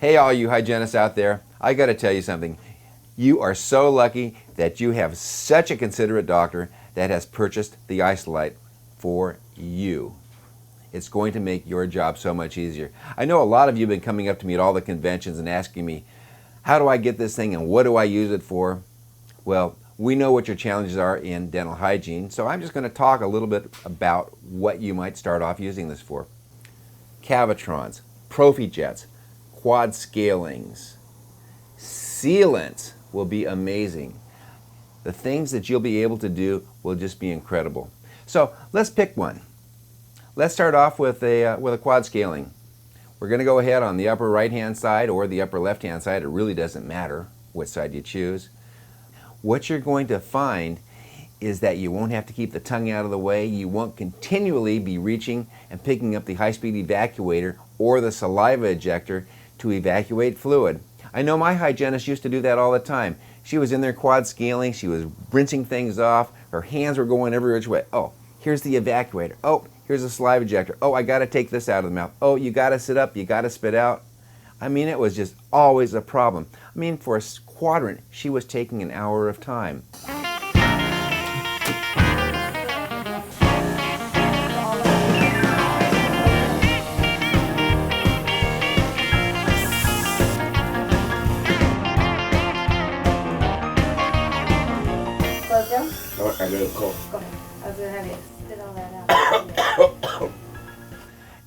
Hey, all you hygienists out there, I got to tell you something. You are so lucky that you have such a considerate doctor that has purchased the Isolite for you. It's going to make your job so much easier. I know a lot of you have been coming up to me at all the conventions and asking me, how do I get this thing and what do I use it for? Well, we know what your challenges are in dental hygiene, so I'm just going to talk a little bit about what you might start off using this for. Cavitrons, prophy jets, quad scalings, sealants will be amazing. The things that you'll be able to do will just be incredible. So let's pick one. Let's start off with a quad scaling. We're going to go ahead on the upper right hand side or the upper left hand side. It really doesn't matter which side you choose. What you're going to find is that you won't have to keep the tongue out of the way. You won't continually be reaching and picking up the high-speed evacuator or the saliva ejector to evacuate fluid. I know my hygienist used to do that all the time. She was in there quad scaling, she was rinsing things off, her hands were going every which way. Oh, here's the evacuator. Oh, here's the saliva ejector. Oh, I got to take this out of the mouth. Oh, you got to sit up, you got to spit out. I mean, it was just always a problem. I mean, for a quadrant, she was taking an hour of time.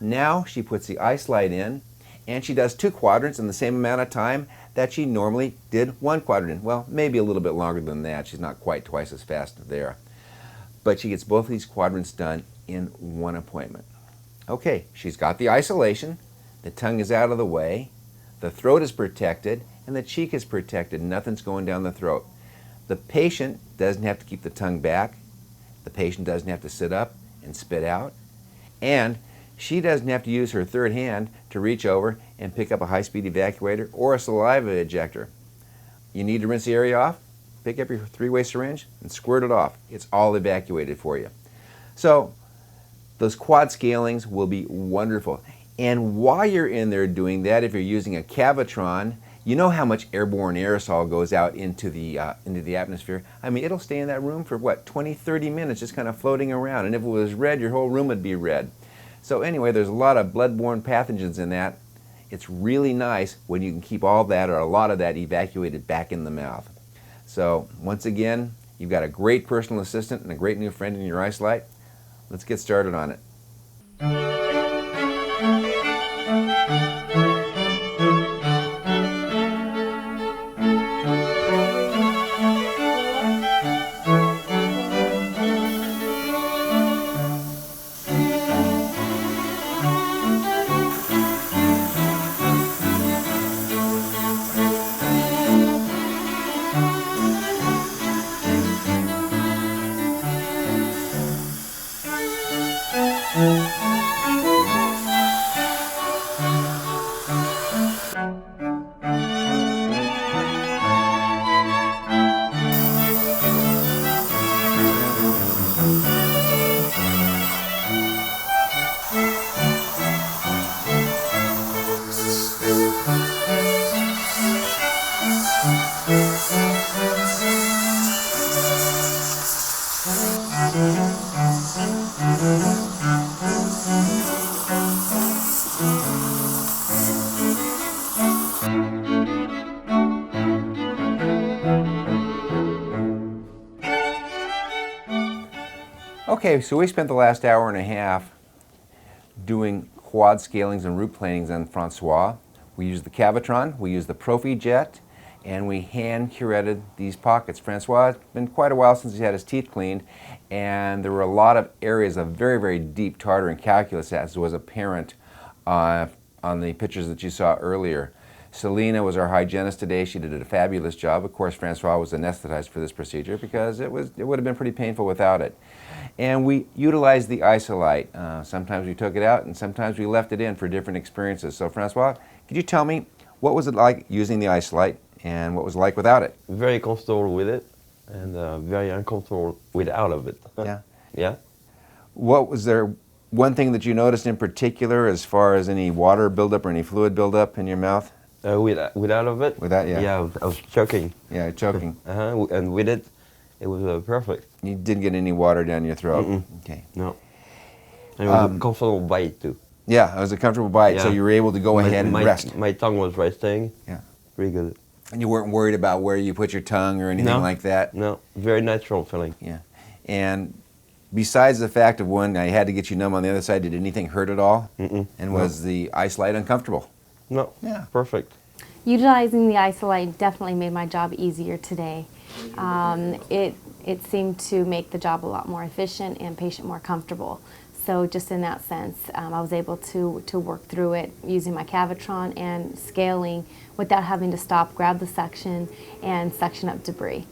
Now she puts the Isolite in, and she does 2 quadrants in the same amount of time that she normally did 1 quadrant. Well, maybe a little bit longer than that. She's not quite twice as fast there. But she gets both of these quadrants done in 1 appointment. Okay, she's got the isolation, the tongue is out of the way, the throat is protected, and the cheek is protected. Nothing's going down the throat. The patient doesn't have to keep the tongue back. The patient doesn't have to sit up and spit out. And she doesn't have to use her third hand to reach over and pick up a high-speed evacuator or a saliva ejector. You need to rinse the area off, pick up your 3-way syringe and squirt it off. It's all evacuated for you. So those quad scalings will be wonderful. And while you're in there doing that, if you're using a Cavitron, you know how much airborne aerosol goes out into the atmosphere. I mean, it'll stay in that room for what, 20, 30 minutes just kind of floating around. And if it was red, your whole room would be red. So anyway, there's a lot of bloodborne pathogens in that. It's really nice when you can keep all that or a lot of that evacuated back in the mouth. So once again, you've got a great personal assistant and a great new friend in your Isolite. Let's get started on it. Okay, so we spent the last hour and a half doing quad scalings and root planings on Francois. We used the Cavitron, we used the prophy jet, and we hand curetted these pockets. Francois, it's been quite a while since he had his teeth cleaned, and there were a lot of areas of very, very deep tartar and calculus, as was apparent on the pictures that you saw earlier. Selena was our hygienist today. She did a fabulous job. Of course, Francois was anesthetized for this procedure because it would have been pretty painful without it. And we utilized the Isolite. Sometimes we took it out and sometimes we left it in for different experiences. So Francois, could you tell me what was it like using the Isolite and what was it like without it? Very comfortable with it and very uncomfortable without of it. Yeah. Yeah. What was there one thing that you noticed in particular as far as any water buildup or any fluid buildup in your mouth? Without of it? Without, yeah. Yeah, I was choking. Yeah, choking. And with it, it was perfect. You didn't get any water down your throat. Mm-mm. Okay. No. And it was a comfortable bite too. Yeah, it was a comfortable bite, so Yeah. you were able to go ahead and rest. My tongue was resting. Yeah. Pretty good. And you weren't worried about where you put your tongue or anything No. like that? No, very natural feeling. Yeah. And besides the fact of when I had to get you numb on the other side, did anything hurt at all? Mm-mm. And was the Isolite uncomfortable? No. Yeah. Perfect. Utilizing the Isolite definitely made my job easier today. It seemed to make the job a lot more efficient and patient more comfortable. So just in that sense, I was able to work through it using my Cavitron and scaling without having to stop, grab the suction, and suction up debris.